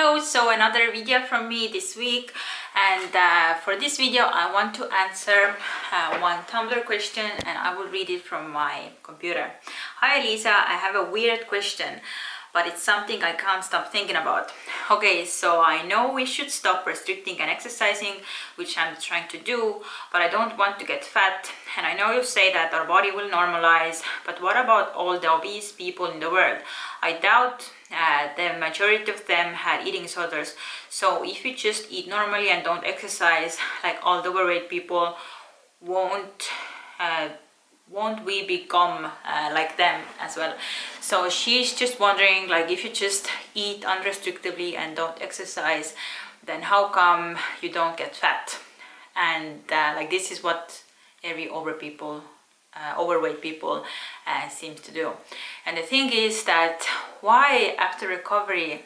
Hello, so another video from me this week, and for this video I want to answer one Tumblr question, and I will read it from my computer. Hi Elisa, I have a weird question, but it's something I can't stop thinking about. Okay, so I know we should stop restricting and exercising, which I'm trying to do, but I don't want to get fat. And I know you say that our body will normalize, but what about all the obese people in the world? I doubt the majority of them had eating disorders. So if you just eat normally and don't exercise, like all the overweight people, won't we become like them as well? So she's just wondering, like, if you just eat unrestrictedly and don't exercise, then how come you don't get fat? And like, this is what every overweight people seems to do. And the thing is that why after recovery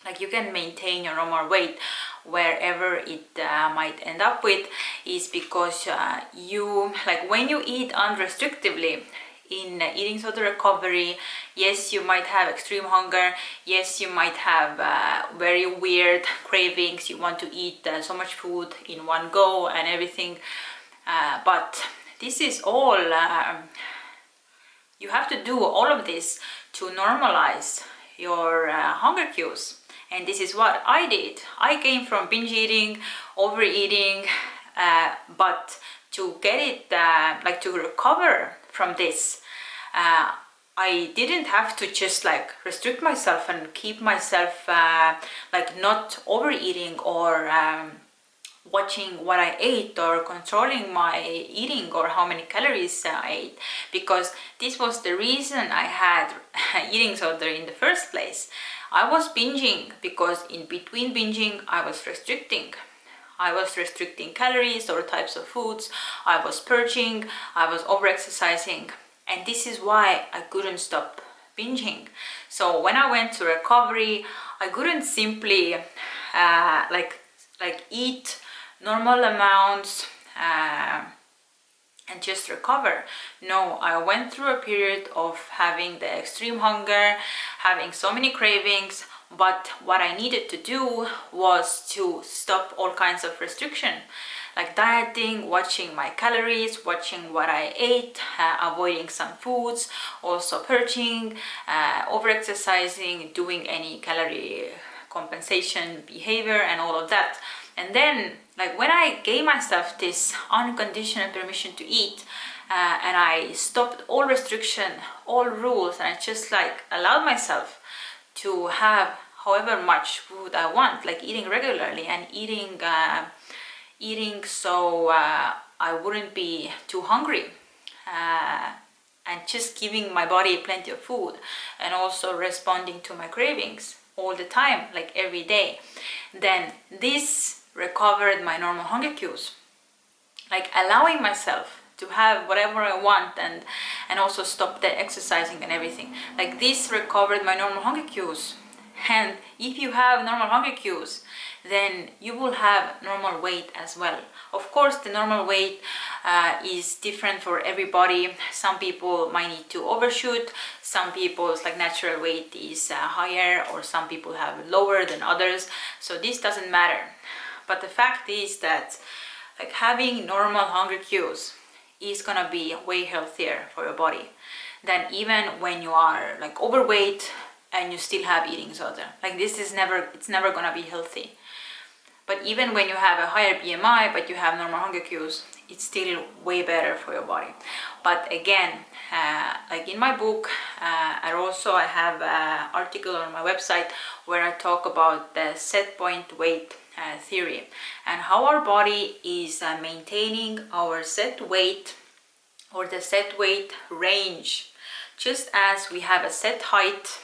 like you can maintain your normal weight wherever it might end up with, is because you, like, when you eat unrestrictively in eating disorder recovery, yes, you might have extreme hunger, yes, you might have very weird cravings, you want to eat so much food in one go and everything, but this is all you have to do all of this to normalize your hunger cues. And this is what I did. I came from binge eating, overeating, but to get it, like, to recover from this, I didn't have to just like restrict myself and keep myself like not overeating or watching what I ate or controlling my eating or how many calories I ate, because this was the reason I had eating disorder in the first place. I was binging because in between binging I was restricting. I was restricting calories or types of foods, I was purging, I was over-exercising, and this is why I couldn't stop binging. So when I went to recovery, I couldn't simply like eat normal amounts and just recover. No, I went through a period of having the extreme hunger, having so many cravings, but what I needed to do was to stop all kinds of restriction, like dieting, watching my calories, watching what I ate, avoiding some foods, also purging, over-exercising, doing any calorie compensation behavior and all of that. And then, like, when I gave myself this unconditional permission to eat, and I stopped all restriction, all rules, and I just like allowed myself to have however much food I want, like eating regularly and eating so I wouldn't be too hungry, and just giving my body plenty of food, and also responding to my cravings all the time, like every day, then this recovered my normal hunger cues, like allowing myself to have whatever I want, and also stop the exercising and everything. Like, this recovered my normal hunger cues. And if you have normal hunger cues, then you will have normal weight as well. Of course, the normal weight is different for everybody. Some people might need to overshoot, some people's like natural weight is higher, or some people have lower than others, so this doesn't matter. But the fact is that, like, having normal hunger cues is gonna be way healthier for your body than even when you are like overweight and you still have eating disorder. Like, this is it's never gonna be healthy. But even when you have a higher BMI but you have normal hunger cues, it's still way better for your body. But again, like in my book, and also I have an article on my website where I talk about the set point weight theory, and how our body is maintaining our set weight, or the set weight range, just as we have a set height.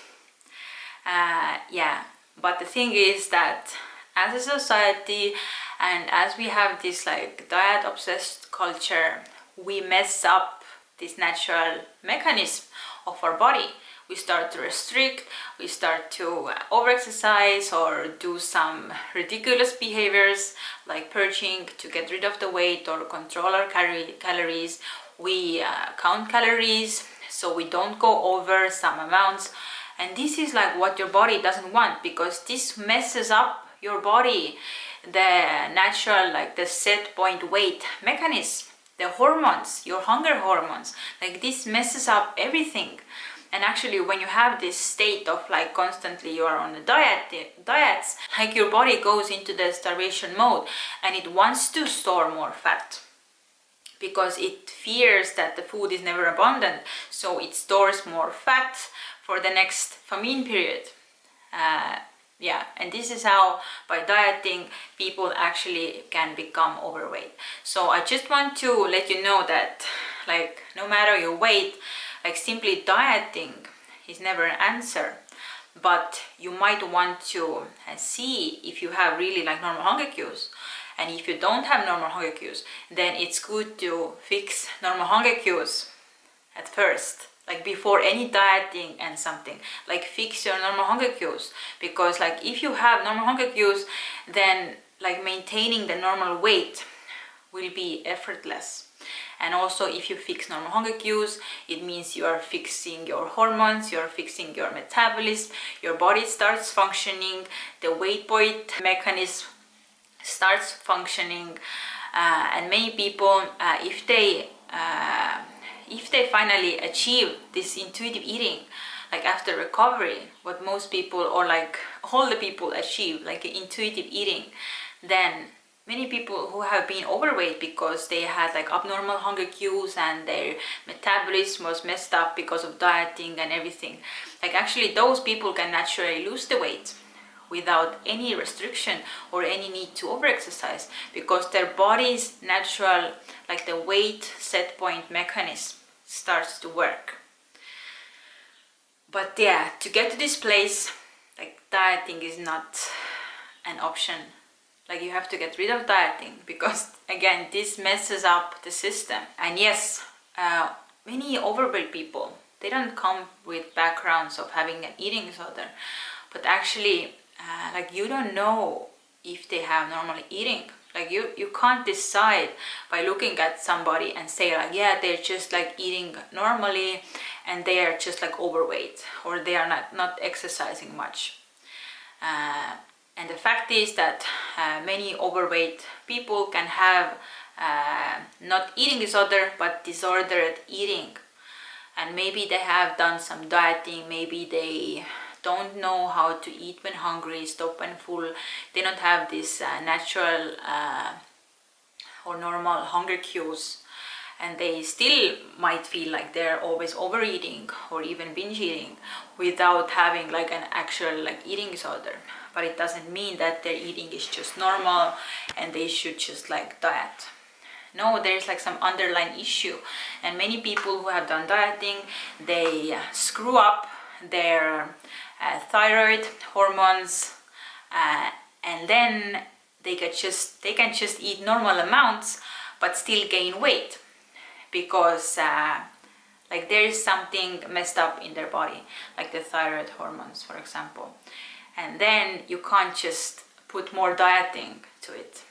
Yeah, but the thing is that as a society, and as we have this like diet obsessed culture, we mess up this natural mechanism of our body. We start to restrict, we start to over-exercise or do some ridiculous behaviors like purging to get rid of the weight or control our calories. We count calories so we don't go over some amounts, And this is like what your body doesn't want, because this messes up your body, the natural, like the set point weight mechanism, the hormones, your hunger hormones. Like this messes up everything. And actually when you have this state of like constantly you are on a diets, like your body goes into the starvation mode and it wants to store more fat, because it fears that the food is never abundant, so it stores more fat for the next famine period. Yeah, and this is how by dieting people actually can become overweight. So I just want to let you know that like no matter your weight, like simply dieting is never an answer, but you might want to see if you have really like normal hunger cues. And if you don't have normal hunger cues, then it's good to fix normal hunger cues at first, like before any dieting and something. Like fix your normal hunger cues, because like if you have normal hunger cues, then like maintaining the normal weight will be effortless. And also if you fix normal hunger cues, it means you are fixing your hormones, you are fixing your metabolism, your body starts functioning, the weight point mechanism starts functioning. And many people, if they finally achieve this intuitive eating, like after recovery, what most people or like all the people achieve, like intuitive eating, then many people who have been overweight because they had like abnormal hunger cues and their metabolism was messed up because of dieting and everything, like actually those people can naturally lose the weight without any restriction or any need to overexercise, because their body's natural, like the weight set point mechanism starts to work. But yeah, to get to this place, like dieting is not an option. Like you have to get rid of dieting, because again this messes up the system. And yes, many overweight people, they don't come with backgrounds of having an eating disorder, but actually like you don't know if they have normal eating. Like you can't decide by looking at somebody and say like, yeah, they're just like eating normally and they are just like overweight, or they are not exercising much. And the fact is that many overweight people can have not eating disorder but disordered eating. And maybe they have done some dieting, maybe they don't know how to eat when hungry, stop when full. They don't have this natural or normal hunger cues, and they still might feel like they're always overeating or even binge eating without having like an actual like eating disorder. But it doesn't mean that their eating is just normal and they should just like diet. No, there's like some underlying issue, and many people who have done dieting, they screw up their thyroid hormones, and then they can just eat normal amounts but still gain weight, because like there is something messed up in their body, like the thyroid hormones, for example. And then you can't just put more dieting to it,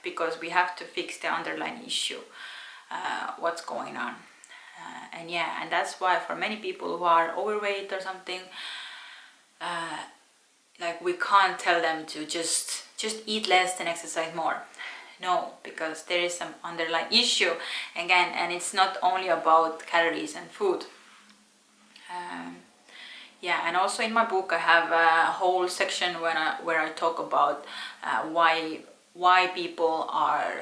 because we have to fix the underlying issue, what's going on. And yeah, and that's why for many people who are overweight or something, like we can't tell them to just eat less and exercise more. No, because there is some underlying issue again, and it's not only about calories and food. Yeah, and also in my book I have a whole section where I talk about why people are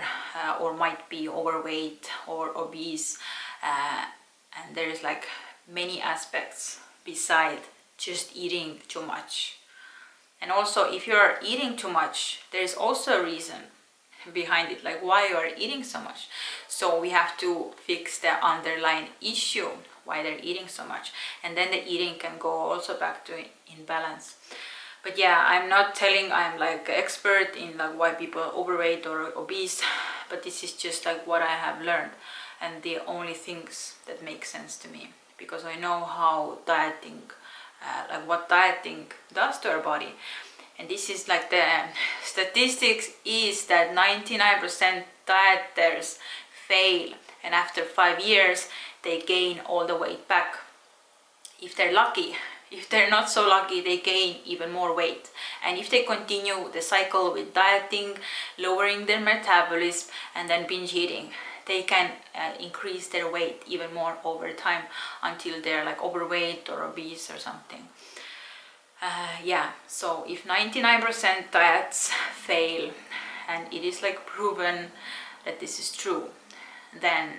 or might be overweight or obese, and there's like many aspects beside just eating too much. And also if you're eating too much, there's also a reason behind it, like why you are eating so much. So we have to fix the underlying issue, why they're eating so much, and then the eating can go also back to in balance. But yeah, I'm not telling I'm like expert in like why people are overweight or obese, but this is just like what I have learned and the only things that make sense to me, because I know how dieting, like what dieting does to our body. And this is like the statistics is that 99% dieters fail, and after 5 years they gain all the weight back, if they're lucky. if they're not so lucky, they gain even more weight. And if they continue the cycle with dieting, lowering their metabolism, and then binge eating, they can increase their weight even more over time until they're like overweight or obese or something. Yeah, so if 99% diets fail, and it is like proven that this is true, then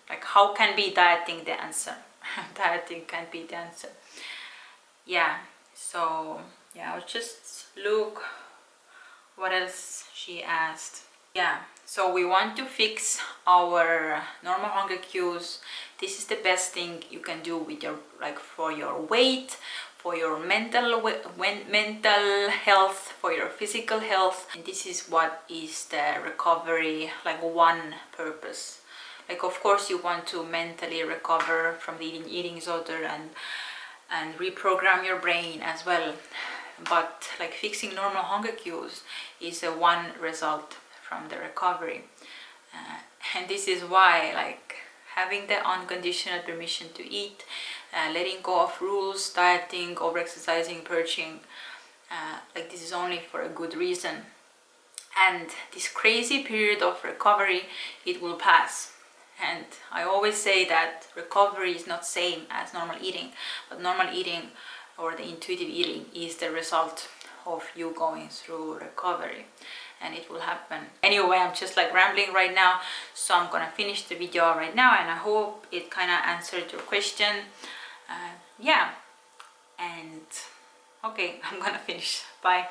like how can be dieting the answer? Dieting can't be the answer. Yeah, so yeah, I'll just look what else she asked. Yeah, so we want to fix our normal hunger cues. This is the best thing you can do with your, like, for your weight, for your mental health, for your physical health. And this is what is the recovery, like, one purpose. Like, of course you want to mentally recover from the eating disorder and reprogram your brain as well, but like fixing normal hunger cues is a one result from the recovery. And this is why, like, having the unconditional permission to eat, letting go of rules, dieting, over-exercising, purging, like, this is only for a good reason. And this crazy period of recovery, it will pass. And I always say that recovery is not same as normal eating, but normal eating or the intuitive eating is the result of you going through recovery, and it will happen. Anyway, I'm just like rambling right now, so I'm gonna finish the video right now, and I hope it kind of answered your question. Yeah, and okay, I'm gonna finish. Bye.